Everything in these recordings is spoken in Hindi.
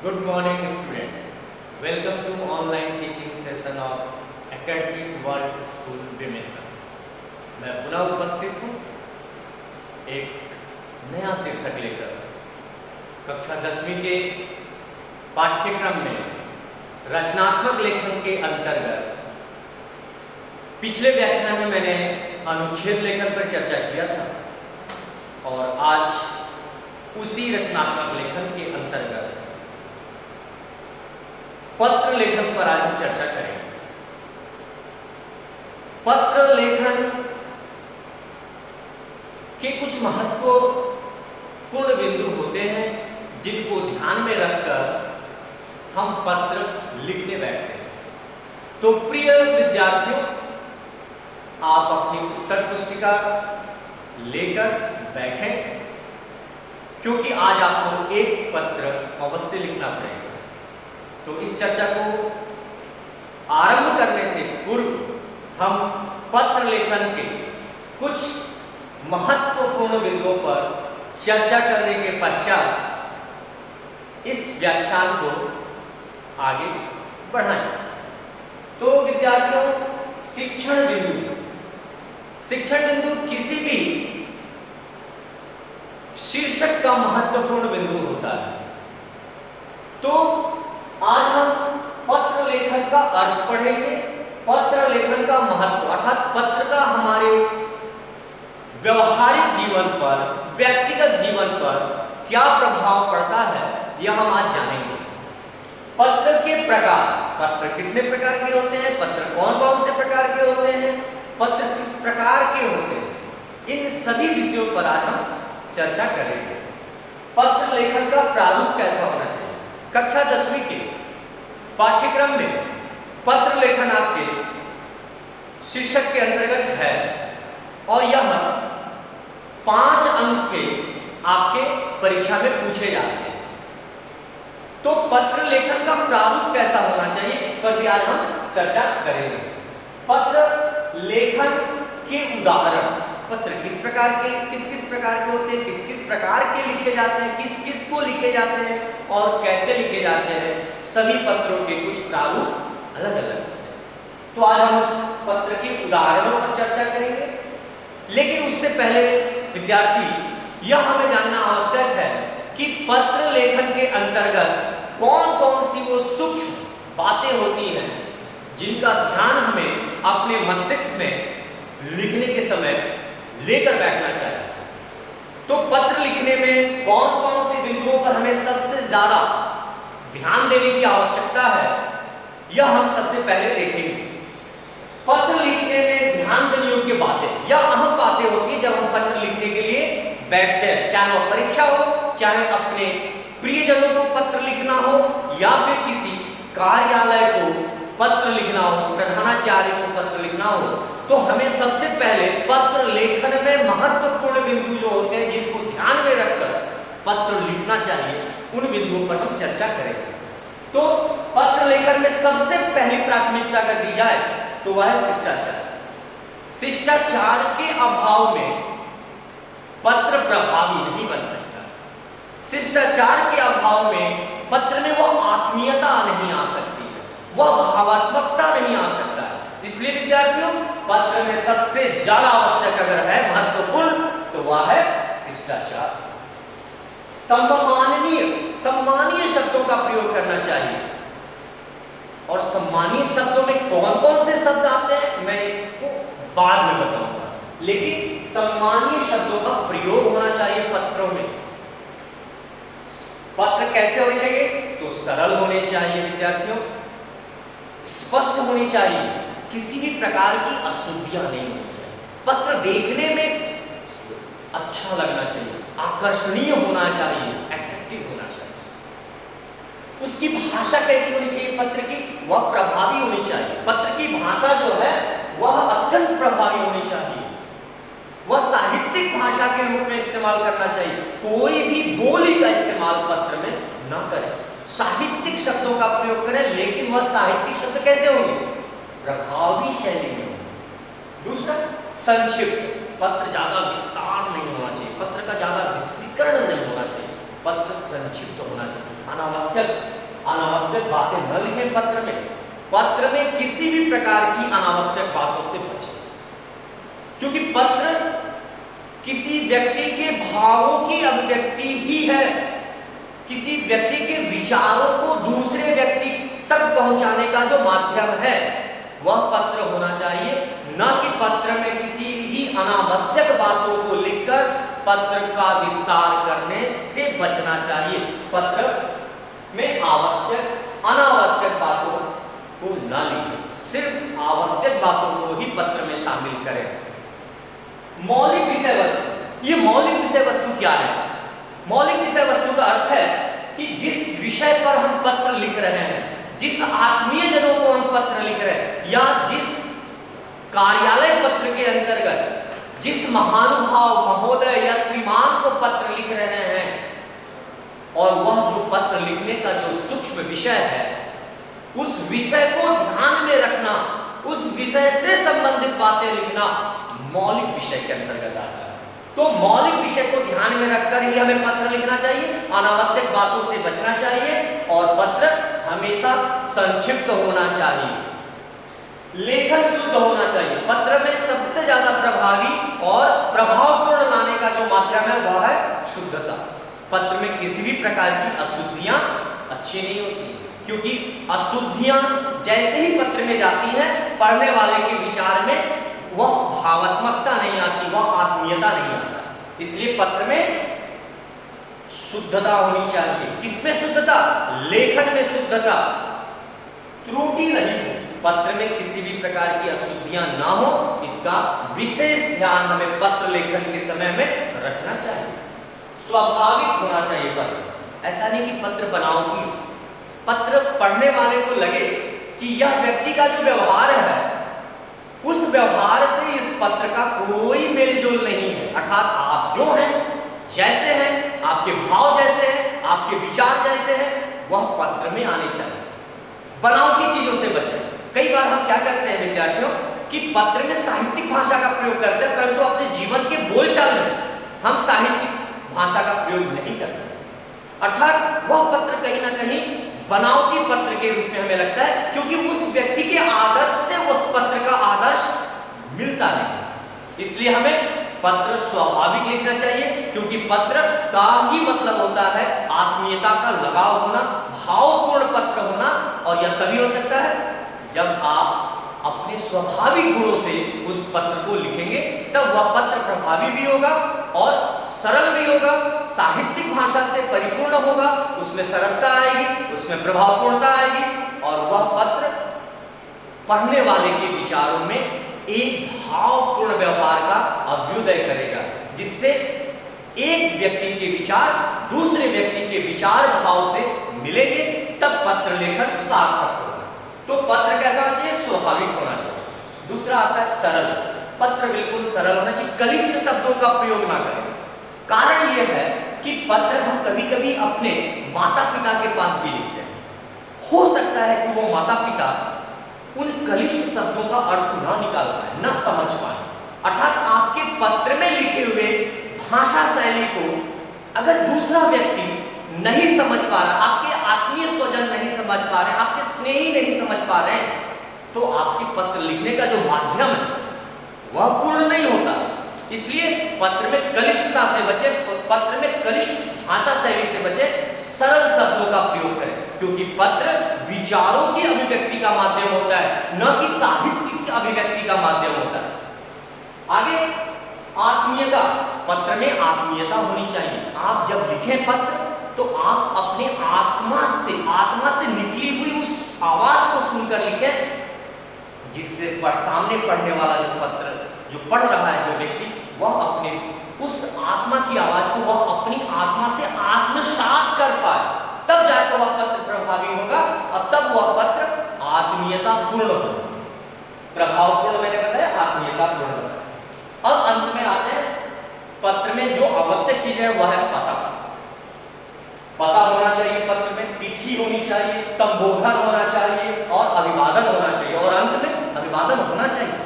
Good morning students. Welcome to online teaching session of Academic World School विमेंद्र। मैं पुनः उपस्थित हूँ एक नया शीर्षक लेकर। कक्षा 10वीं के पाठ्यक्रम में रचनात्मक लेखन के अंतर्गत पिछले व्याख्यान में मैंने अनुच्छेद लेखन पर चर्चा किया था और आज उसी रचनात्मक लेखन के अंतर्गत पत्र लेखन पर आज हम चर्चा करेंगे। पत्र लेखन के कुछ महत्वपूर्ण बिंदु होते हैं जिनको ध्यान में रखकर हम पत्र लिखने बैठते हैं। तो प्रिय विद्यार्थियों, आप अपनी उत्तर पुस्तिका लेकर बैठें क्योंकि आज आपको एक पत्र अवश्य लिखना पड़ेगा। तो इस चर्चा को आरंभ करने से पूर्व हम पत्र लेखन के कुछ महत्वपूर्ण बिंदुओं पर चर्चा करने के पश्चात इस व्याख्यान को आगे बढ़ाएं। तो विद्यार्थियों, शिक्षण बिंदु किसी भी शीर्षक का महत्वपूर्ण बिंदु होता है। तो आज हम पत्र लेखन का अर्थ पढ़ेंगे, पत्र लेखन का महत्व अर्थात पत्र का हमारे व्यवहारिक जीवन पर, व्यक्तिगत जीवन पर क्या प्रभाव पड़ता है, यह हम आज जानेंगे। पत्र के प्रकार, पत्र कितने प्रकार के होते हैं, पत्र कौन कौन से प्रकार के होते हैं, पत्र किस प्रकार के होते हैं, इन सभी विषयों पर आज हम चर्चा करेंगे। पत्र लेखन का प्रारूप कैसा होना चाहिए। कक्षा 10वीं के पाठ्यक्रम में पत्र लेखन आपके शीर्षक के अंतर्गत है और यह 5 अंक के आपके परीक्षा में पूछे जाते हैं। तो पत्र लेखन का प्रारूप कैसा होना चाहिए, इस पर भी आज हम चर्चा करेंगे। पत्र लेखन के उदाहरण, पत्र किस किस प्रकार के होते हैं, किस प्रकार के लिखे जाते हैं, किस को लिखे जाते हैं और कैसे लिखे जाते हैं, सभी पत्रों के कुछ प्रारूप अलग अलग हैं। तो आज हम उस पत्र के उदाहरणों पर चर्चा करेंगे। लेकिन उससे पहले विद्यार्थी, यह हमें जानना आवश्यक है कि पत्र लेखन के अंतर्गत कौन कौन सी वो सूक्ष्म बातें होती हैं जिनका ध्यान हमें अपने मस्तिष्क में लिखने के समय लेकर बैठना चाहिए। तो पत्र लिखने में कौन कौन से बिंदुओं पर हमें सबसे ज्यादा ध्यान देने की आवश्यकता है, यह हम सबसे पहले देखेंगे। पत्र लिखने में ध्यान देने योग्य बातें या अहम बातें होती है जब हम पत्र लिखने के लिए बैठते हैं, चाहे वह परीक्षा हो, चाहे अपने प्रियजनों को पत्र लिखना हो या फिर किसी कार्यालय को पत्र लिखना हो, प्रधानाचार्य को पत्र लिखना हो। तो हमें सबसे पहले पत्र लेखन में महत्वपूर्ण बिंदु जो होते हैं जिनको ध्यान में रखकर पत्र लिखना चाहिए, उन बिंदुओं पर हम चर्चा करेंगे। तो पत्र लेखन में सबसे पहली प्राथमिकता अगर दी जाए तो वह है शिष्टाचार। शिष्टाचार के अभाव में पत्र प्रभावी नहीं बन सकता। शिष्टाचार के अभाव में पत्र में वह आत्मीयता नहीं आ सकती है, वह भावात्मकता नहीं आ सकता है। इसलिए विद्यार्थियों, पत्र में सबसे ज्यादा आवश्यक अगर है, महत्वपूर्ण, तो वह है शिष्टाचार। सम्मानीय शब्दों का प्रयोग करना चाहिए। और सम्मानीय शब्दों में कौन कौन से शब्द आते हैं मैं इसको बाद में बताऊंगा, लेकिन सम्मानीय शब्दों का प्रयोग होना चाहिए पत्रों में। पत्र कैसे होने चाहिए, तो सरल होने चाहिए विद्यार्थियों, स्पष्ट होनी चाहिए, किसी भी प्रकार की अशुद्धियां नहीं होनी चाहिए। पत्र देखने में अच्छा लगना चाहिए, आकर्षणीय होना चाहिए, अट्रैक्टिव होना चाहिए। उसकी भाषा कैसी होनी चाहिए पत्र की, वह प्रभावी होनी चाहिए। पत्र की भाषा जो है वह अत्यंत प्रभावी होनी चाहिए, वह साहित्यिक भाषा के रूप में इस्तेमाल करना चाहिए। कोई भी बोली का इस्तेमाल पत्र में न करें, साहित्यिक शब्दों का प्रयोग करें, लेकिन वह साहित्यिक शब्द कैसे होंगे, प्रभावी शैली में। दूसरा, संक्षिप्त, पत्र ज्यादा विस्तार नहीं होना चाहिए, पत्र का ज्यादा विस्तृतीकरण नहीं होना चाहिए। पत्र संक्षिप्त होना चाहिए, अनावश्यक बातें न लिखें पत्र में। पत्र में किसी भी प्रकार की अनावश्यक बातों से बचें, क्योंकि पत्र किसी व्यक्ति के भावों की अभिव्यक्ति भी है। किसी व्यक्ति के विचारों को दूसरे व्यक्ति तक पहुंचाने का जो माध्यम है वह पत्र होना चाहिए, न कि पत्र में किसी भी अनावश्यक बातों को लिखकर पत्र का विस्तार करने से बचना चाहिए। पत्र में अनावश्यक बातों को न लिखें, सिर्फ आवश्यक बातों को ही पत्र में शामिल करें। मौलिक विषय वस्तु, ये मौलिक विषय वस्तु क्या है? मौलिक विषय वस्तु का अर्थ है कि जिस विषय पर हम पत्र लिख रहे हैं, जिस आत्मीय जनों को हम पत्र लिख रहे हैं, या जिस कार्यालय पत्र के अंतर्गत जिस महानुभाव महोदय या श्रीमान को पत्र लिख रहे हैं, और वह जो पत्र लिखने का जो सूक्ष्म विषय है, उस विषय को ध्यान में रखना, उस विषय से संबंधित बातें लिखना मौलिक विषय के अंतर्गत आता है। तो मौलिक विषय को ध्यान में रखकर ही हमें पत्र लिखना चाहिए, अनावश्यक बातों से बचना चाहिए, और पत्र हमेशा संक्षिप्त होना चाहिए, लेखन शुद्ध होना चाहिए। पत्र में सबसे ज्यादा प्रभावी और प्रभावपूर्ण लाने का जो माध्यम है वह है शुद्धता। पत्र में किसी भी प्रकार की अशुद्धियां अच्छी नहीं होती, क्योंकि अशुद्धियां जैसे ही पत्र में जाती हैं, पढ़ने वाले के विचार में वह भावात्मकता नहीं आती, वह आत्मीयता नहीं आता। इसलिए पत्र में शुद्धता होनी चाहिए। किसमें शुद्धता? लेखन में शुद्धता, त्रुटि नहीं हो, पत्र में किसी भी प्रकार की अशुद्धियां ना हो, इसका विशेष ध्यान हमें पत्र लेखन के समय में रखना चाहिए। स्वाभाविक होना चाहिए पत्र, ऐसा नहीं कि पत्र बनावटी। पत्र पढ़ने वाले को लगे कि यह व्यक्ति का जो व्यवहार है, उस व्यवहार से इस पत्र का कोई मेलजोल नहीं है, अर्थात आप जो हैं, जैसे हैं, आपके भाव जैसे हैं, आपके विचार जैसे हैं, वह पत्र में आने चाहिए। बनावटी चीजों से बचें। कई बार हम क्या करते हैं विद्यार्थियों कि पत्र में साहित्यिक भाषा का प्रयोग करते हैं, परंतु अपने जीवन के बोलचाल में हम साहित्यिक भाषा का प्रयोग नहीं करते, अर्थात वह पत्र कहीं ना कहीं बनावटी पत्र के रूप में हमें लगता है, क्योंकि उस व्यक्ति के आदर्श से उस पत्र का आदर्श मिलता नहीं। इसलिए हमें पत्र स्वाभाविक लिखना चाहिए, क्योंकि पत्र का ही मतलब होता है आत्मीयता का लगाव होना, भावपूर्ण पत्र होना, और यह तभी हो सकता है जब आप अपने स्वाभाविक गुणों से उस पत्र को लिखेंगे, तब वह पत्र प्रभावी भी होगा और सरल भी होगा, साहित्यिक भाषा से परिपूर्ण होगा, उसमें सरसता आएगी, उसमें प्रभावपूर्णता आएगी, और वह पत्र पढ़ने वाले के विचारों में एक भावपूर्ण व्यवहार का अभ्युदय करेगा, जिससे एक व्यक्ति के विचार दूसरे व्यक्ति के विचार भाव से मिलेंगे, तब पत्र लेखन सार्थक होगा। तो पत्र कैसा होना चाहिए? स्वाभाविक होना चाहिए। दूसरा आता है सरल। पत्र बिल्कुल सरल होना चाहिए, कलिष्ठ शब्दों का प्रयोग ना करें। कारण यह है कि पत्र हम कभी कभी अपने माता पिता के पास भी लिखते हैं, हो सकता है कि वो माता पिता उन कलिष्ठ शब्दों का अर्थ ना निकाल पाए, ना समझ पाए, अर्थात आपके पत्र में लिखे हुए भाषा शैली को अगर दूसरा व्यक्ति नहीं समझ पा रहा, आपके आत्मीय स्वजन नहीं समझ पा रहे, आपके स्नेही नहीं समझ पा रहे, तो आपके पत्र लिखने का जो माध्यम है वह पूर्ण नहीं होता। इसलिए पत्र में कलिष्ठता से बचे, पत्र में कलिष्ठ भाषा शैली से बचे, सरल शब्दों का प्रयोग करें, क्योंकि पत्र विचारों की अभिव्यक्ति का माध्यम होता है, न कि साहित्य की अभिव्यक्ति का माध्यम होता है। आगे आत्मीयता, पत्र में आत्मीयता होनी चाहिए। आप जब लिखें पत्र तो आप अपने आत्मा से निकली हुई उस आवाज को सुनकर लिखें, जिससे सामने पढ़ने वाला जो पत्र जो पढ़ रहा है जो व्यक्ति, वह अपने उस आत्मा की आवाज को वह अपनी आत्मा से आत्मसात कर पाए, तब जाकर वह पत्र प्रभावी होगा, और तब वह पत्र आत्मीयता पूर्ण होगा। प्रभावपूर्ण मैंने बताया, आत्मीयता पूर्ण होगा। अब अंत में आते हैं, पत्र में जो आवश्यक चीज है वह है पता। पता होना चाहिए पत्र में, तिथि होनी चाहिए, संबोधन होना चाहिए, और अभिवादन होना चाहिए, और अंत में अभिवादन होना चाहिए।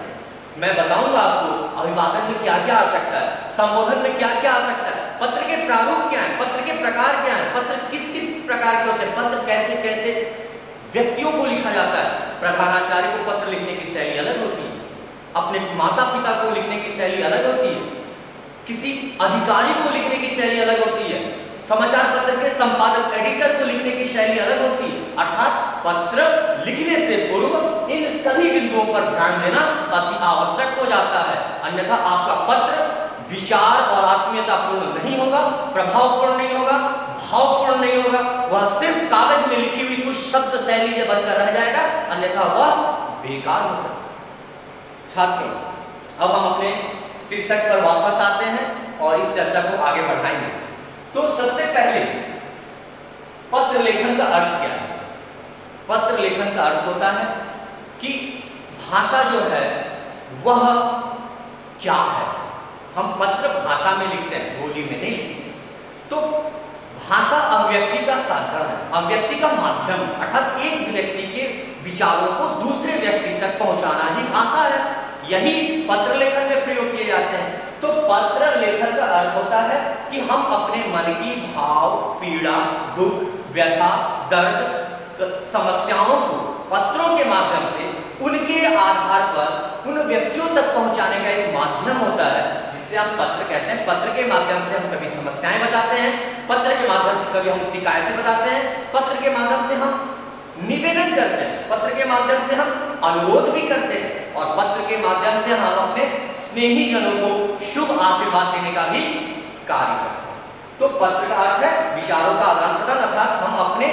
मैं बताऊंगा आपको अभिवादन में क्या क्या आ सकता है, संबोधन में क्या क्या आ सकता है। पत्र के प्रारूप क्या है, पत्र के प्रकार क्या है, पत्र किस किस प्रकार के होते हैं, पत्र कैसे कैसे व्यक्तियों को लिखा जाता है। प्रधानाचार्य को पत्र लिखने की शैली अलग होती है, अपने माता पिता को लिखने की शैली अलग होती है, किसी अधिकारी को लिखने की शैली अलग होती है, समाचार पत्र के संपादक एडिटर को लिखने की शैली अलग होती है। अर्थात पत्र लिखने से पूर्व इन सभी बिंदुओं पर ध्यान देना अति आवश्यक हो जाता है, अन्यथा आपका पत्र विचार और आत्मीयतापूर्ण नहीं होगा, प्रभावपूर्ण नहीं होगा, भावपूर्ण नहीं होगा, वह सिर्फ कागज में लिखी हुई कुछ शब्द शैली से बनकर रह जाएगा, अन्यथा वह बेकार हो सकता है। छात्रों, अब हम अपने शीर्षक पर वापस आते हैं और इस चर्चा को आगे बढ़ाएंगे। तो सबसे पहले पत्र लेखन का अर्थ क्या है? पत्र लेखन का अर्थ होता है कि भाषा जो है वह क्या है। हम पत्र भाषा में लिखते हैं, बोली में नहीं लिखते। तो भाषा अभिव्यक्ति का साधन है, अभिव्यक्ति का माध्यम, अर्थात एक व्यक्ति के विचारों को दूसरे व्यक्ति तक पहुंचाना ही भाषा है। यही पत्र लेखन में प्रयोग किए जाते हैं। तो पत्र लेखन का अर्थ होता है कि हम अपने मन की भाव, पीड़ा, दुख, व्यथा, दर्द, समस्याओं को पत्रों के माध्यम से उनके आधार पर उन व्यक्तियों तक पहुंचाने का एक माध्यम होता है, जिसे हम पत्र कहते हैं। पत्र के माध्यम से हम कभी समस्याएं बताते हैं, पत्र के माध्यम से कभी हम शिकायतें बताते हैं, पत्र के माध्यम से हम निवेदन करते हैं, पत्र के माध्यम से हम अनुरोध भी करते हैं, और पत्र के माध्यम से हम अपने स्नेही जनों को शुभ आशीर्वाद देने का भी कार्य करते हैं। तो पत्र का अर्थ है विचारों का आदान प्रदान, अर्थात हम अपने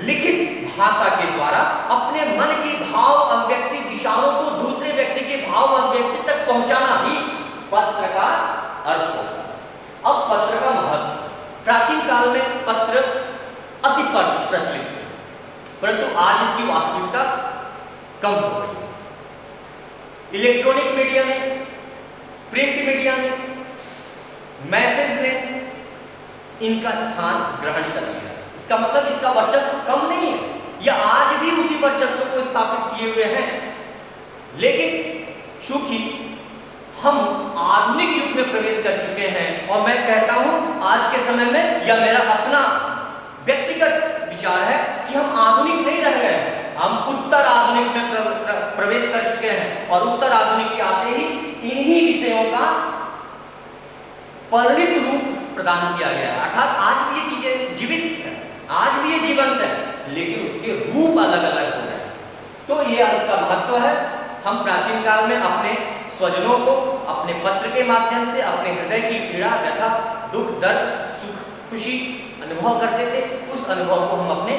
लिखित भाषा के द्वारा अपने मन की भाव अभिव्यक्ति, विचारों को दूसरे व्यक्ति के भाव अभिव्यक्ति तक पहुंचाना ही पत्र का अर्थ होता है। अब पत्र का महत्व, प्राचीन काल में पत्र अति प्रचलित थे, परंतु आज इसकी वास्तविकता कम हो गई। इलेक्ट्रॉनिक मीडिया ने, प्रिंट मीडिया ने, मैसेज ने इनका स्थान ग्रहण कर लिया। इसका मतलब इसका वर्चस्व कम नहीं है, यह आज भी उसी वर्चस्व को स्थापित किए हुए हैं। लेकिन चूंकि हम आधुनिक युग में प्रवेश कर चुके हैं, और मैं कहता हूं आज के समय में यह मेरा अपना व्यक्तिगत विचार है कि हम आधुनिक नहीं रह गए हैं, हम उत्तर आधुनिक में प्रवेश कर चुके हैं, और उत्तर आधुनिक के आते ही इन्हीं विषयों का परिणित रूप प्रदान किया गया है। अर्थात आज भी ये चीजें जीवित है, आज भी ये जीवंत है, लेकिन उसके रूप अलग अलग हो रहे हैं। तो ये इसका महत्व है। हम प्राचीन काल में अपने स्वजनों को अपने पत्र के माध्यम से अपने हृदय की पीड़ा, व्यथा, दुख, दर्द, सुख, खुशी अनुभव करते थे। उस अनुभव को हम अपने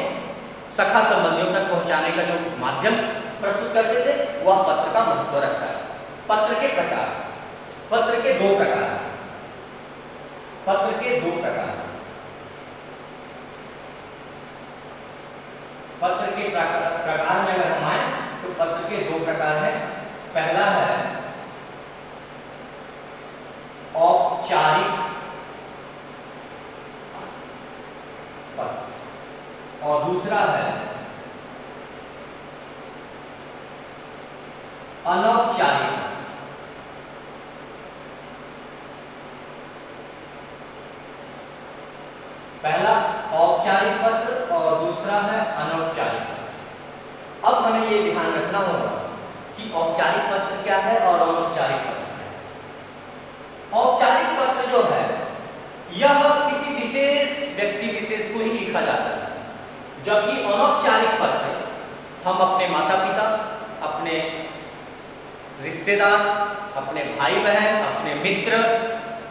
सखा संबंधियों तक पहुंचाने का जो माध्यम प्रस्तुत करते थे, वह पत्र का महत्व रखता है। पत्र के प्रकार, पत्र के दो प्रकार, पत्र के दो प्रकार, पत्र के प्रकार में अगर हम आए तो पत्र के दो प्रकार हैं। पहला है औपचारिक पत्र और दूसरा है अनौपचारिक। पहला औपचारिक पत्र और दूसरा है अनौपचारिक पत्र। अब हमें ये ध्यान रखना होगा कि औपचारिक पत्र क्या है और अनौपचारिक पत्र क्या है। औपचारिक पत्र जो है यह किसी विशेष व्यक्ति विशेष को ही लिखा जाता है, जबकि अनौपचारिक पत्र हम अपने माता पिता, अपने रिश्तेदार, अपने भाई बहन, अपने मित्र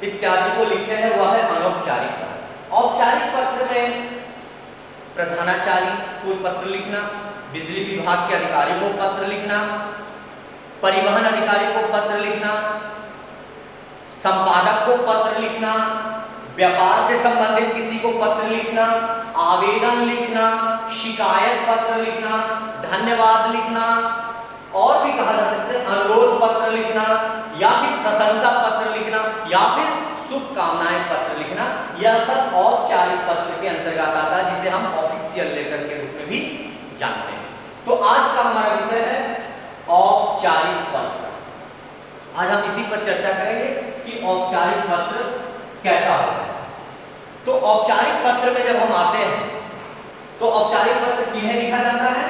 इत्यादि को लिखते हैं, वह है अनौपचारिक पत्र। औपचारिक पत्र में प्रधानाचार्य को पत्र लिखना, बिजली विभाग के अधिकारी को पत्र लिखना, परिवहन अधिकारी को पत्र लिखना, संपादक को पत्र लिखना, व्यापार से संबंधित किसी को पत्र लिखना, आवेदन लिखना, शिकायत पत्र लिखना, धन्यवाद लिखना, और भी कहा जा सकता है अनुरोध पत्र लिखना, या फिर प्रशंसा पत्र लिखना, या फिर शुभकामनाएं पत्र लिखना। यह सब औपचारिक पत्र के अंतर्गत आता है, जिसे हम ऑफिशियल लेटर के रूप में भी जानते हैं। तो आज का हमारा विषय है औपचारिक पत्र। आज हम इसी पर चर्चा करेंगे कि औपचारिक पत्र कैसा होता है। तो औपचारिक पत्र में जब हम आते हैं तो औपचारिक पत्र किन्हें लिखा जाता है?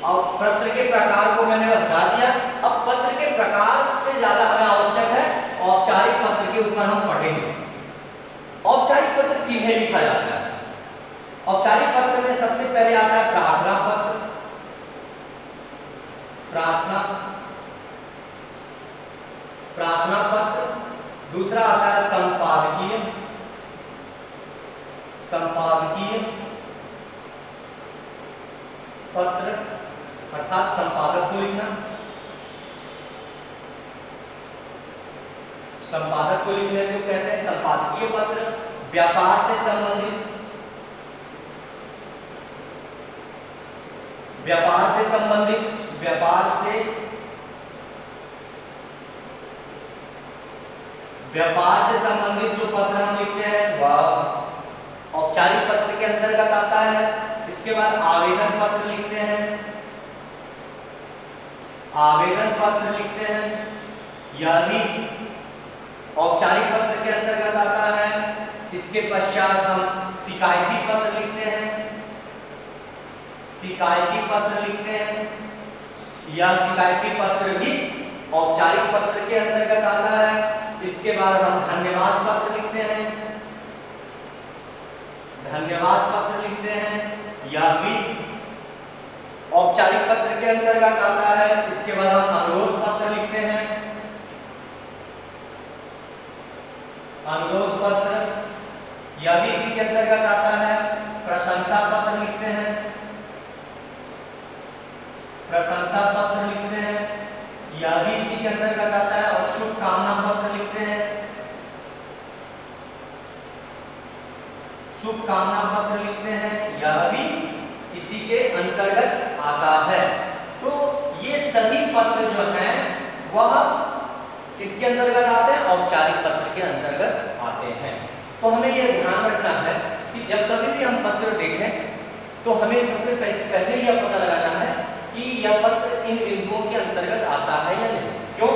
और पत्र के प्रकार को मैंने बता दिया। अब पत्र के प्रकार से ज्यादा हमें आवश्यक है औपचारिक पत्र के ऊपर हम पढ़ेंगे। औपचारिक पत्र किन्हें लिखा जाता है? औपचारिक पत्र में सबसे पहले आता है प्रार्थना पत्र, प्रार्थना पत्र। दूसरा आता है संपादकीय पत्र, अर्थात संपादक को लिखना, संपादक को लिखने को कहते हैं संपादकीय पत्र। व्यापार से संबंधित, व्यापार से संबंधित जो पत्र हम लिखते हैं वह औपचारिक पत्र के अंतर्गत आता है। इसके बाद आवेदन पत्र लिखते हैं, यह भी औपचारिक पत्र के अंतर्गत आता है। इसके पश्चात हम शिकायती पत्र लिखते हैं, यह शिकायती पत्र भी औपचारिक पत्र के अंतर्गत आता है। इसके बाद हम धन्यवाद पत्र लिखते हैं, यह भी औपचारिक पत्र के अंतर्गत आता है। इसके बाद हम अनुरोध पत्र लिखते हैं, यह भी इसी के अंतर्गत आता है। प्रशंसा पत्र लिखते हैं, यह भी इसी के अंतर्गत आता है। और शुभकामना पत्र लिखते हैं, यह भी इसी के अंतर्गत आता है। तो ये सभी पत्र जो हैं वह किसके अंतर्गत आते हैं? औपचारिक पत्र के अंतर्गत आते हैं। तो हमें यह ध्यान रखना है कि जब कभी भी हम पत्र देखें तो हमें सबसे पहले यह पता लगाना है कि यह पत्र इन बिंदुओं के अंतर्गत आता है या नहीं। क्यों?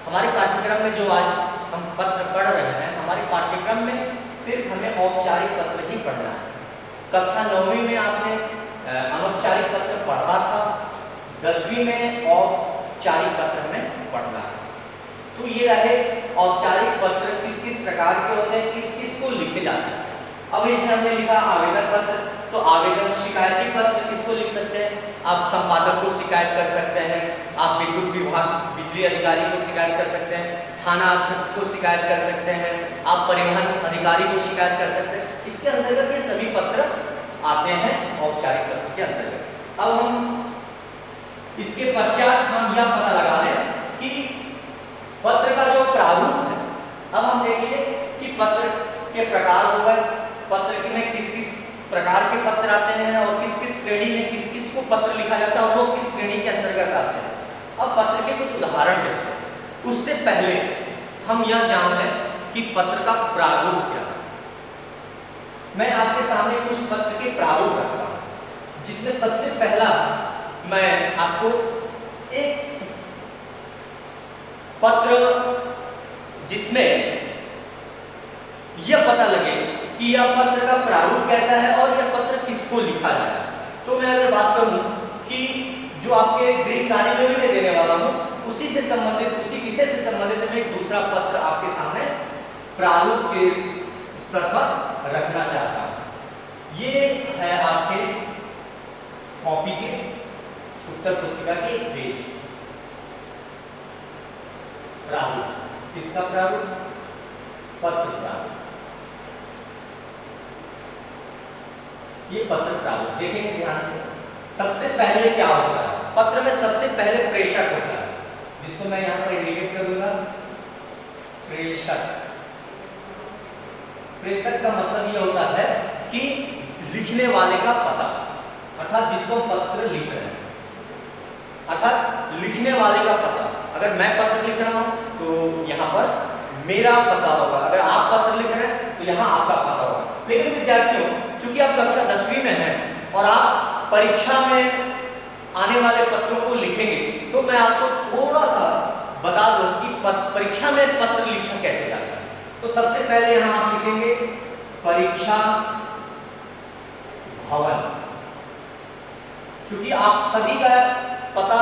हमारे पाठ्यक्रम में जो आज हम पत्र पढ़ रहे हैं, हमारे पाठ्यक्रम में सिर्फ हमें औपचारिक पत्र ही पढ़ना है। कक्षा 9वीं में आपने अनौपचारिक पत्र पढ़ा था, 10वीं में औपचारिक पत्र में पढ़ना है। तो ये रहे औपचारिक पत्र किस किस प्रकार के होते हैं, किस किस को लिखे जा सकते हैं। अब इसमें हमने लिखा आवेदन पत्र, तो आवेदन शिकायती पत्र किसको लिख सकते हैं? आप संपादक को शिकायत कर सकते हैं, आप विद्युत विभाग बिजली अधिकारी को शिकायत कर सकते हैं, थाना अध्यक्ष को शिकायत कर सकते हैं, आप परिवहन अधिकारी को शिकायत कर सकते हैं। इसके अंतर्गत ये सभी पत्र आते हैं औपचारिक पत्र के अंतर्गत। अब हम इसके पश्चात हम यह पता लगा लें कि पत्र का जो प्रारूप है। अब हम देखेंगे कि पत्र के प्रकार हो गए, पत्र में किस किस प्रकार के पत्र आते हैं और किस किस श्रेणी में किस किस को पत्र लिखा जाता है और वो किस श्रेणी के अंतर्गत आते हैं। अब पत्र के कुछ उदाहरण देखते हैं। उससे पहले हम यह जान लें कि पत्र का प्रारूप क्या है। मैं आपके सामने कुछ पत्र के प्रारूप रखता हूं, जिसमें सबसे पहला मैं आपको एक पत्र जिसमें यह पता लगे कि यह पत्र का प्रारूप कैसा है और यह पत्र किसको लिखा जा रहा है। तो मैं अगर बात करूं कि जो आपके गृह कार्य में भी मैं देने वाला हूं, उसी से संबंधित, उसी विषय से संबंधित मैं एक दूसरा पत्र आपके सामने प्रारूप के स्तर पर रखना चाहता हूं। ये है आपके कॉपी के उत्तर पुस्तिका के एक पेज। प्रारूप किसका प्रारूप? पत्र प्रारूप। ये पत्र प्रारूप देखेंगे ध्यान से। सबसे पहले क्या होता है? पत्र में सबसे पहले प्रेषक होता है, जिसको मैं यहां पर इंडिकेट करूंगा, प्रेषक। प्रेषक का मतलब यह होता है कि लिखने वाले का पता, अर्थात जिसको पत्र लिख रहे हैं, अर्थात लिखने वाले का पता। अगर मैं पत्र लिख रहा हूं तो यहां पर मेरा पता होगा, अगर आप पत्र लिख रहे हैं तो यहां आपका पता होगा। लेकिन विद्यार्थियों, चूंकि आप कक्षा 10वीं में हैं और आप परीक्षा में आने वाले पत्रों को लिखेंगे, तो मैं आपको थोड़ा सा बता दूं कि परीक्षा में पत्र लिखा कैसे जाता है। तो सबसे पहले यहां आप लिखेंगे परीक्षा भवन, क्योंकि आप सभी का पता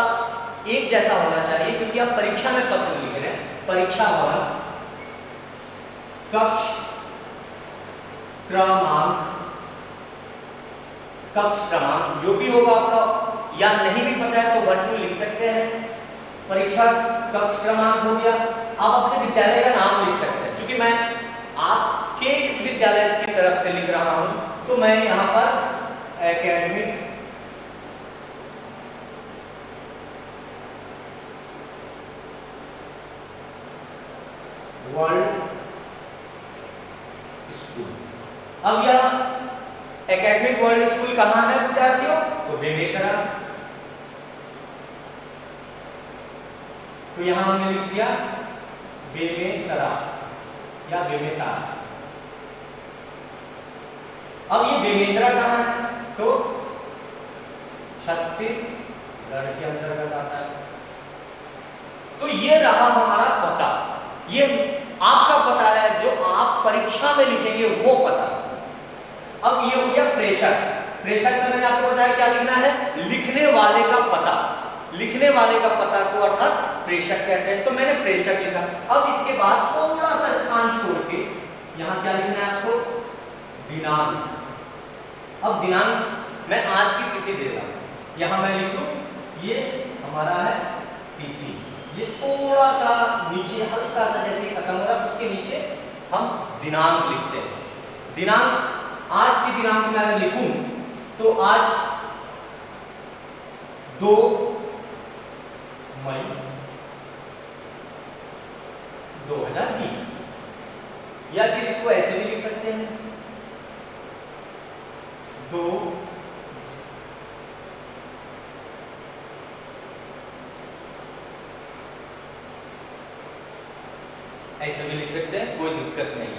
एक जैसा होना चाहिए, क्योंकि आप परीक्षा में पत्र लिख रहे हैं। परीक्षा भवन, कक्ष क्रमांक, कक्ष क्रमांक जो भी होगा आपका, या नहीं भी पता है तो 1 2 लिख सकते हैं। परीक्षा कक्ष क्रमांक हो गया। आप अपने विद्यालय का नाम लिख सकते हैं, क्योंकि मैं आपके इस विद्यालय की तरफ से लिख रहा हूं, तो मैं यहां पर एकेडमिक वर्ल्ड स्कूल। अब यह एकेडमिक वर्ल्ड स्कूल कहां है विद्यार्थियों? तो बेमेतरा। तो यहां हमने लिख दिया बेमेतरा या बेमेता। अब ये बेमेतरा कहां है? तो छत्तीसगढ़ के अंतर्गत आता है। तो ये रहा हमारा पता, ये आपका पता है जो आप परीक्षा में लिखेंगे वो पता। अब ये हो गया प्रेषक। प्रेषक में मैंने आपको बताया क्या लिखना है? लिखने वाले का पता। लिखने वाले का पता को अर्थात प्रेषक कहते हैं, तो मैंने प्रेषक लिखा। अब इसके बाद थोड़ा सा स्थान छोड़ के यहां क्या लिखना है आपको? दिनांक। अब दिनांक मैं आज की तिथि दे रहा हूं, यहां मैं लिखूं ये हमारा है तिथि। ये थोड़ा सा नीचे हल्का सा जैसे खत्म हो रहा, उसके नीचे हम दिनांक लिखते हैं। दिनांक आज की दिनांक में अगर लिखूं तो आज 2 मई 2020, या फिर इसको ऐसे भी लिख सकते हैं 2 ऐसे भी लिख सकते हैं, कोई दिक्कत नहीं।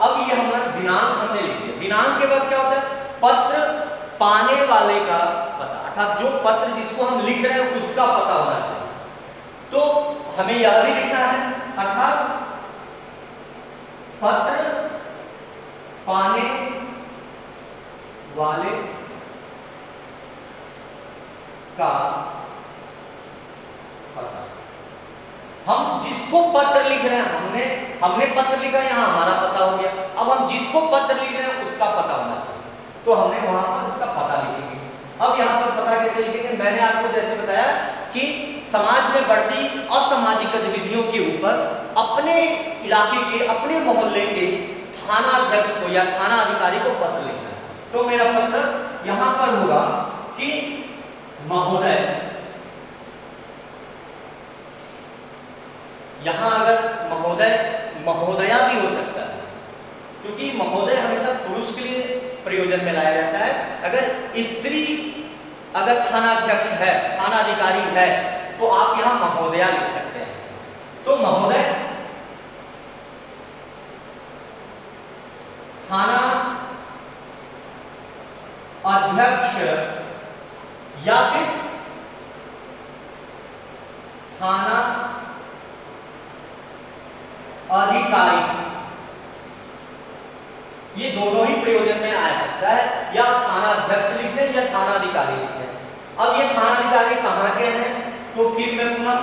अब ये हमारा दिनांक हमने लिख दिया। दिनांक के बाद क्या होता है? पत्र पाने वाले का पता, अर्थात जो पत्र जिसको हम लिख रहे हैं उसका पता होना चाहिए। तो हमें यह भी लिखना है, अर्थात पत्र पाने वाले का पता। हम जिसको पत्र लिख रहे हैं, हमने पत्र लिखा, यहां हमारा पता हो गया। अब हम जिसको पत्र लिख रहे हैं उसका पता होना चाहिए, तो हमने वहां पर उसका पता लिखेंगे। अब यहां पर पता कैसे लिखेंगे? मैंने आपको जैसे बताया कि समाज में बढ़ती असामाजिक गतिविधियों के ऊपर अपने इलाके के, अपने मोहल्ले के थाना अध्यक्ष को या थाना अधिकारी को पत्र लिखना है। तो मेरा पत्र यहां पर होगा कि महोदय, यहां अगर महोदय महोदया भी हो सकता है, क्योंकि महोदय हमेशा पुरुष के लिए प्रयोजन में लाया जाता है। अगर स्त्री अगर थाना अध्यक्ष है, थाना अधिकारी है, तो आप यहां महोदया लिख सकते हैं। तो महोदय थाना अध्यक्ष या फिर थाना अधिकारी, ये दोनों ही प्रयोजन में आ सकता है। या थाना अध्यक्ष लिखते हैं या थाना अधिकारी लिखते हैं। अब ये थाना अधिकारी कहां के हैं? तो फिर मैं पुनः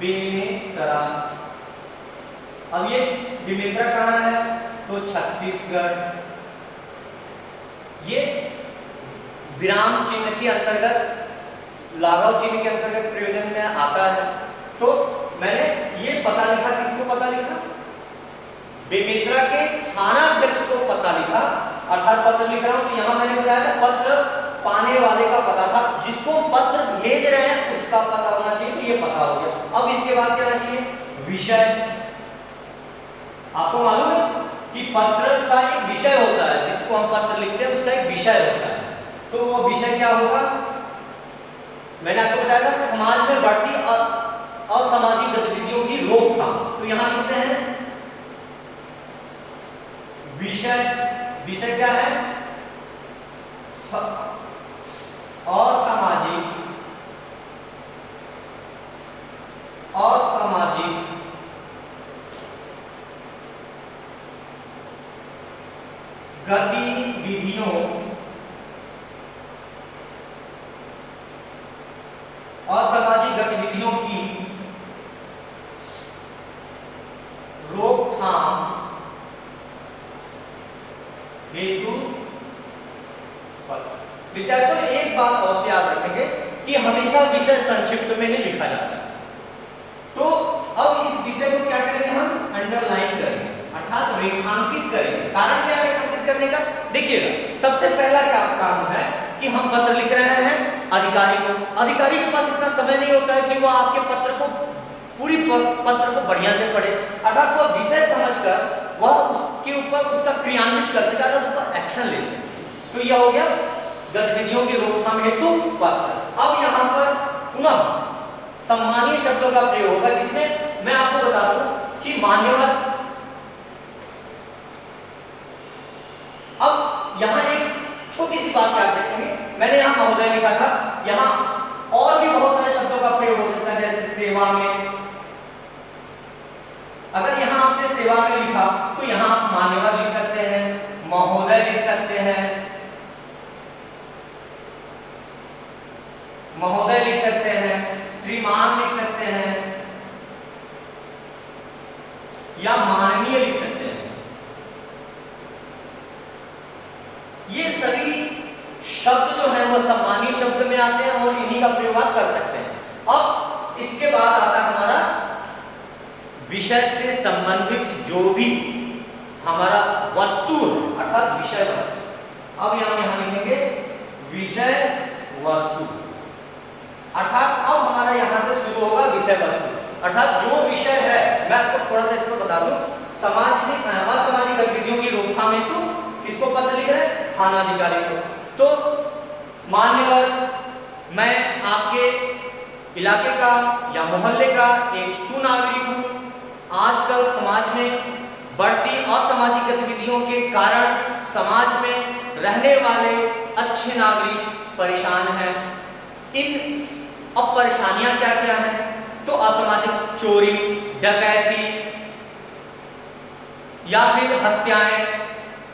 बेमेतरा। अब ये बेमेतरा कहां है? तो छत्तीसगढ़। ये विराम चिन्ह के अंतर्गत, लाघव चिन्ह के अंतर्गत प्रयोजन में आता है। तो मैंने ये पता लिखा, किसको पता लिखा? बेमेतरा के थाना अध्यक्ष को पता लिखा, अर्थात पत्र लिख रहा हूं तो यहां मैंने बताया था पत्र पाने वाले का पता था, जिसको पत्र भेज रहे हैं उसका पता होना चाहिए। तो ये पता हो गया। अब इसके बाद क्या होना चाहिए? विषय। आपको मालूम है कि पत्र का एक विषय होता है, जिसको हम पत्र लिखते हैं उसका एक विषय होता है। तो वो विषय क्या होगा? मैंने आपको बताया था समाज में बढ़ती असामाजिक गतिविधियों की रोकथाम। तो यहां लिखते हैं विषय। विषय क्या है? असामाजिक गतिविधियों की रोकथाम हेतु पत्र। विद्यार्थियों एक बात अवश्य याद रखेंगे कि हमेशा विषय संक्षिप्त में ही लिखा जाता है। तो अब इस विषय को क्या करेंगे, हम अंडरलाइन करेंगे अर्थात रेखांकित करेंगे। कारण क्या है रेखांकित करने का, देखिएगा सबसे पहला क्या काम है कि हम पत्र लिख रहे हैं अधिकारी को। अधिकारी के पास इतना समय नहीं होता है कि वो आपके पत्र को पूरी पत्र को बढ़िया से पढ़े, अर्थात वह विषय समझकर वह उसके ऊपर उसका क्रियान्वित कर सके, अर्थात ऊपर एक्शन ले सके। तो यह हो गया गतिविधियों की रोकथाम हेतु पत्र। अब यहाँ पर पुनः सम्मानीय शब्दों का प्रयोग होगा, जिसमें मैं आपको बता दूं कि मान्यवर। अब यहाँ एक छोटी सी बात याद रखेंगे, मैंने यहाँ महोदय लिखा था, यहाँ और भी बहुत सारे शब्दों का प्रयोग हो सकता है, जैसे सेवा में। अगर यहाँ आपने सेवा में लिखा तो यहाँ आप मान्यवर लिख सकते हैं, महोदय लिख सकते हैं, महोदय लिख सकते हैं, श्रीमान लिख सकते हैं या माननीय लिख सकते हैं। ये सभी शब्द जो हैं वो सम्मानीय शब्द में आते हैं और इन्हीं का प्रयोग आप कर सकते हैं। अब इसके बाद आता है हमारा विषय से संबंधित जो भी हमारा वस्तु अर्थात विषय वस्तु। अब हम यहां लिखेंगे विषय वस्तु, अर्थात अब हमारा यहां से शुरू होगा विषय वस्तु, अर्थात जो विषय है। मैं आपको थोड़ा सा इसको बता दूं, समाज में असामाजिक गतिविधियों की रोकथाम हेतु किसको पत्र लिख रहे हैं, थानाधिकारी को। तो मान्यवर, मैं आपके इलाके का या मोहल्ले का एक सुनागरिक हूं। आजकल समाज में बढ़ती असामाजिक गतिविधियों के कारण समाज में रहने वाले अच्छे नागरिक परेशान हैं। इन अब परेशानियां क्या क्या हैं, तो असामाजिक चोरी, डकैती या फिर हत्याएं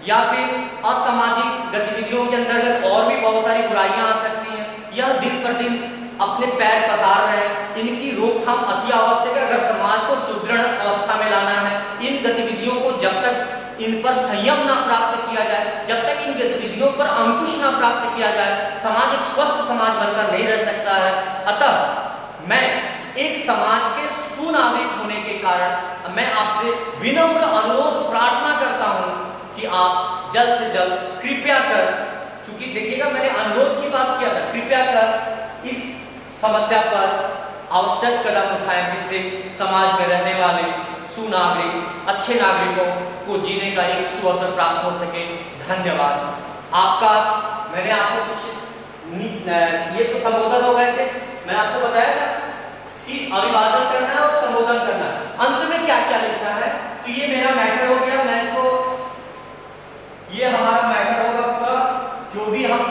या फिर असामाजिक गतिविधियों के अंतर्गत और भी बहुत सारी बुराइयां आ सकती हैं। यह दिन पर दिन अपने पैर पसार रहे हैं, इनकी रोकथाम अति आवश्यक है। अगर समाज को सुदृढ़ अवस्था में लाना है, इन गतिविधियों को जब तक इन पर संयम ना प्राप्त किया जाए, जब तक इन गतिविधियों पर अंकुश ना प्राप्त किया जाए, समाज एक स्वस्थ समाज बनकर नहीं रह सकता है। अतः मैं एक समाज के सुनागरिक होने के कारण मैं आपसे विनम्र अनुरोध प्रार्थना करता हूं कि आप जल्द से जल्द कृपया कर, चूंकि देखिएगा मैंने अनुरोध की बात किया था, कृपया कर इस समस्या पर आवश्यक कदम उठाएं, जिससे समाज में रहने वाले सुनागरिक अच्छे नागरिकों को जीने का एक सुअवसर प्राप्त हो सके। धन्यवाद आपका। मैंने आपको कुछ ये तो संबोधन हो गए थे, मैंने आपको बताया था कि अभिवादन करना है और संबोधन करना है। अंत में क्या क्या लिखना है, तो ये मेरा मैटर हो गया, मैं इसको, ये हमारा मैटर होगा पूरा, जो भी हम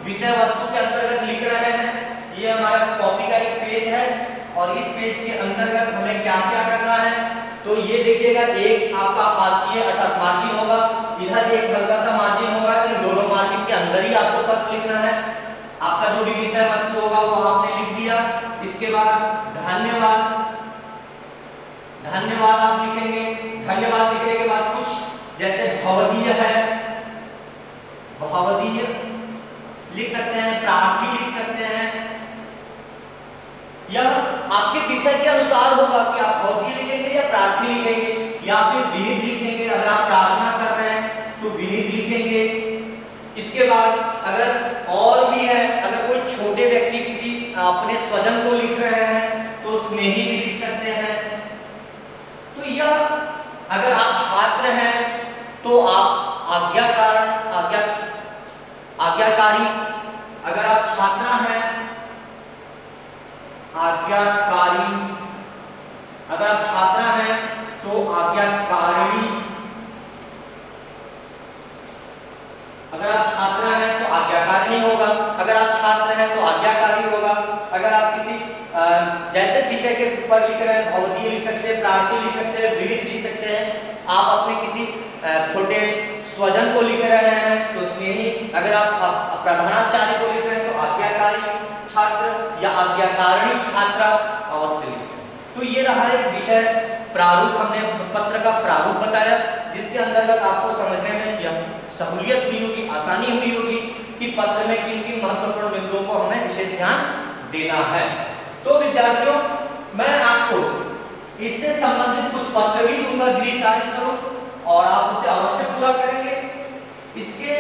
विषय वस्तु के अंतर्गत लिख रहे हैं। ये हमारा कॉपी का एक पेज है और इस पेज के अंतर्गत हमें क्या क्या करना है, तो ये देखिएगा एक आपका हाशिए अर्थात मार्जिन होगा, इधर एक हल्का सा मार्जिन होगा, इन दोनों मार्जिन के अंदर ही आपको पत्र लिखना है। आपका जो भी विषय वस्तु होगा वो आपने लिख दिया। इसके बाद धन्यवाद, धन्यवाद आप लिखेंगे। धन्यवाद लिखने के बाद कुछ जैसे भवदीय है, भवदीय लिख सकते हैं, प्रार्थी लिख सकते हैं। यह आपके विषय के अनुसार होगा कि आप भवदीय लिखेंगे या प्रार्थी लिखेंगे या फिर विनीत लिखेंगे। अगर आप प्रार्थना कर रहे हैं तो विनीत लिखेंगे। इसके बाद अगर और भी है, अगर कोई छोटे व्यक्ति किसी अपने स्वजन को लिख रहे हैं तो स्नेही भी लिख सकते हैं। तो यह अगर आप छात्र हैं तो आप आज्ञाकारी, अगर आप छात्रा हैं आज्ञाकारी, अगर आप छात्रा हैं तो आज्ञाकारिणी, अगर आप छात्रा हैं तो आज्ञाकारिणी होगा, अगर आप छात्र हैं तो आज्ञाकारी होगा। अगर आप किसी जैसे विषय के ऊपर लिख रहे हैं, भवदीय लिख सकते हैं, प्रार्थी लिख सकते हैं, विनीत लिख सकते हैं। आप अपने किसी छोटे स्वजन को लिख रहे हैं तो स्नेही, अगर आप प्रधानाचार्य को लिख रहे हैं तो आज्ञाकारी छात्र या आज्ञाकारिणी छात्रा अवश्य लिखें। तो ये रहा एक विषय प्रारूप, हमने पत्र का प्रारूप बताया जिसके अंतर्गत आपको समझने में यह सहूलियत हुई होगी, आसानी हुई होगी कि पत्र में किन किन महत्वपूर्ण बिंदुओं को हमें विशेष ध्यान देना है। तो विद्यार्थियों, मैं आपको इससे संबंधित कुछ पत्र भी दूंगा गृह कार्य स्वरूप और आप उसे अवश्य पूरा करेंगे। इसके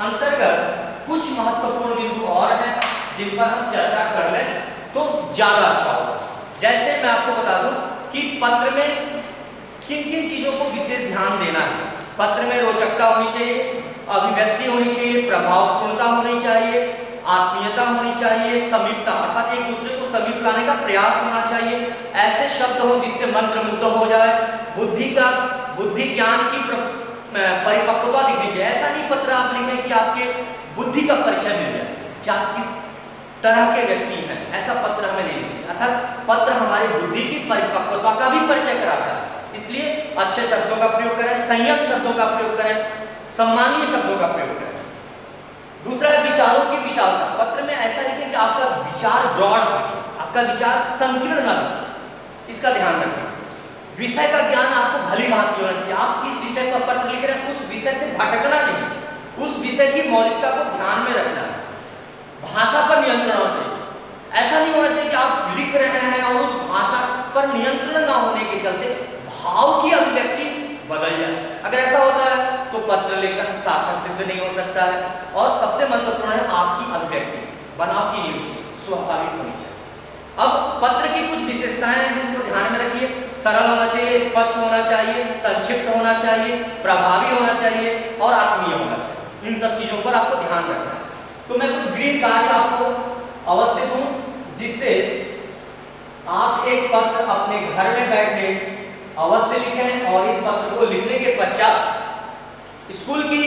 अंतर्गत कुछ महत्वपूर्ण बिंदु और हैं जिन पर हम चर्चा कर लें तो ज्यादा अच्छा होगा। जैसे मैं आपको बता दूं कि पत्र में किन किन चीजों को विशेष ध्यान देना है। पत्र में रोचकता होनी चाहिए, अभिव्यक्ति होनी चाहिए, प्रभावपूर्णता होनी चाहिए, आत्मीयता होनी चाहिए, समीपता अर्थात एक दूसरे को समीप लाने का प्रयास होना चाहिए, ऐसे शब्द हो जिससे मंत्रमुग्ध हो जाए, बुद्धि ज्ञान की परिपक्वता दिखनी चाहिए। ऐसा नहीं पत्र आप लिखें कि आपके बुद्धि का परिचय मिल जाए कि आप किस तरह के व्यक्ति हैं, ऐसा पत्र हमें नहीं लिखना। अर्थात पत्र हमारी बुद्धि की परिपक्वता का भी परिचय कराता है, इसलिए अच्छे शब्दों का प्रयोग करें, संयम शब्दों का प्रयोग करें, सम्मानीय शब्दों का प्रयोग करें। दूसरा है विचारों की विशालता। पत्र में ऐसा लिखें कि आपका विचार ब्रॉड हो, आपका विचार संकीर्ण न हो, इसका ध्यान रखें। विषय का ज्ञान आपको भली भांति होना चाहिए। आप किस विषय पर पत्र लिख रहे हैं उस विषय से भटकना नहीं, उस विषय की मौलिकता को ध्यान में रखना है। भाषा पर नियंत्रण होना चाहिए। ऐसा नहीं होना चाहिए कि आप लिख रहे हैं और उस भाषा पर नियंत्रण न होने के चलते भाव की अभिव्यक्ति बदल जाए। अगर ऐसा होता है तो पत्र लेखन सार्थक सिद्ध नहीं हो सकता है। और सबसे महत्वपूर्ण है आपकी अभिव्यक्ति बनावटी नहीं होनी चाहिए, स्वाभाविक होनी चाहिए। अब पत्र की कुछ विशेषताएं हैं जिनको ध्यान में रखिए। सरल होना चाहिए, स्पष्ट होना चाहिए, संक्षिप्त होना चाहिए, प्रभावी होना चाहिए और आत्मीय होना चाहिए। इन सब चीजों पर आपको ध्यान रखना है। तो मैं कुछ गृह कार्य आपको अवश्य दूं जिससे आप एक पत्र अपने घर में बैठे अवश्य लिखें और इस पत्र को लिखने के पश्चात स्कूल की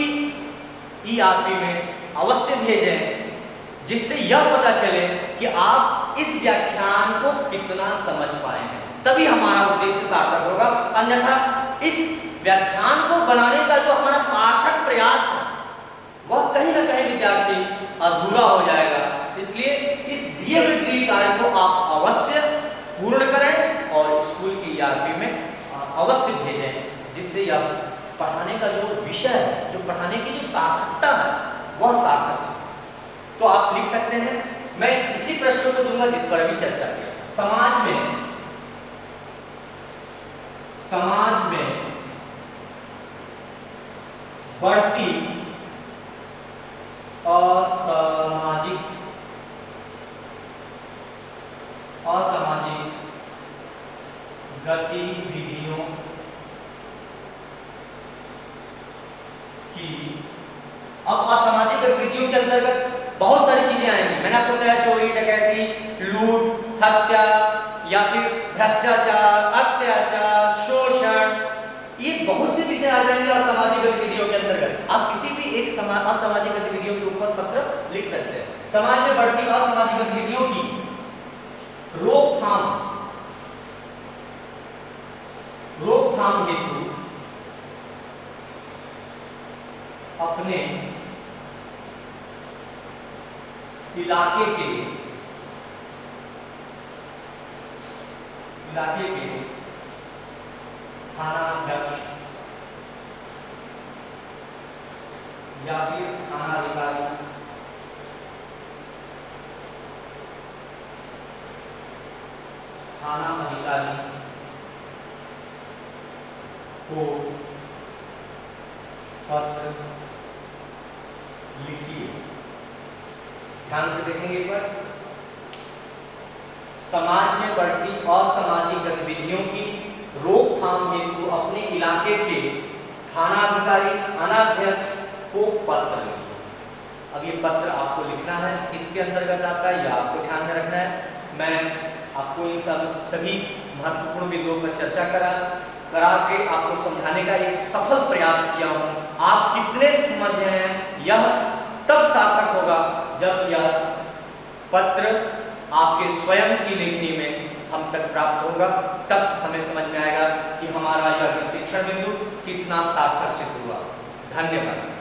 ERP में अवश्य भेजें, जिससे यह पता चले कि आप इस व्याख्यान को कितना समझ पाए हैं। तभी हमारा उद्देश्य सार्थक होगा, अन्यथा इस व्याख्यान को बनाने का जो हमारा सार्थक प्रयास है वह कहीं ना कहीं विद्यार्थी अधूरा हो जाएगा। इसलिए इस दिए हुए गृह कार्य को आप अवश्य पूर्ण करें और स्कूल की ERP में अवश्य भेजें, जिससे यह पढ़ाने का जो विषय है, जो पढ़ाने की जो सार्थकता है वह सार्थक है। तो आप लिख सकते हैं। मैं इसी प्रश्न को दूंगा जिस पर अभी चर्चा की। समाज में बढ़ती असामाजिक गतिविधियों की, अब असामाजिक गतिविधियों के अंतर्गत बहुत सारी चीजें आएंगी। मैंने आपको बताया चोरी, डकैती, लूट, हत्या या फिर भ्रष्टाचार, अत्याचार, शोषण, ये बहुत से विषय आ जाएंगे असामाजिक गतिविधियों के अंतर्गत। आप किसी भी एक असामाजिक गतिविधियों के ऊपर पत्र लिख सकते हैं। समाज में बढ़ती असामाजिक गतिविधियों की रोकथाम हेतु अपने इलाके के थानाध्यक्ष या फिर थानाधिकारी को पत्र लिखिए। ध्यान से देखेंगे एक बार। समाज में बढ़ती असामाजिक गतिविधियों की रोकथाम हेतु अपने इलाके के थानाधिकारी, थानाध्यक्ष को पत्र लिखिए। अब ये पत्र आपको लिखना है, इसके अंतर्गत आपका यह आपको ध्यान में रखना है। मैं आपको इन सभी महत्वपूर्ण बिंदुओं पर चर्चा करा के आपको समझाने का एक सफल प्रयास किया हूं। आप कितने समझ हैं यह तब सार्थक होगा जब यह पत्र आपके स्वयं की लेखनी में हम तक प्राप्त होगा। तब हमें समझ में आएगा कि हमारा यह विश्लेषण बिंदु कितना सार्थक सिद्ध हुआ। धन्यवाद।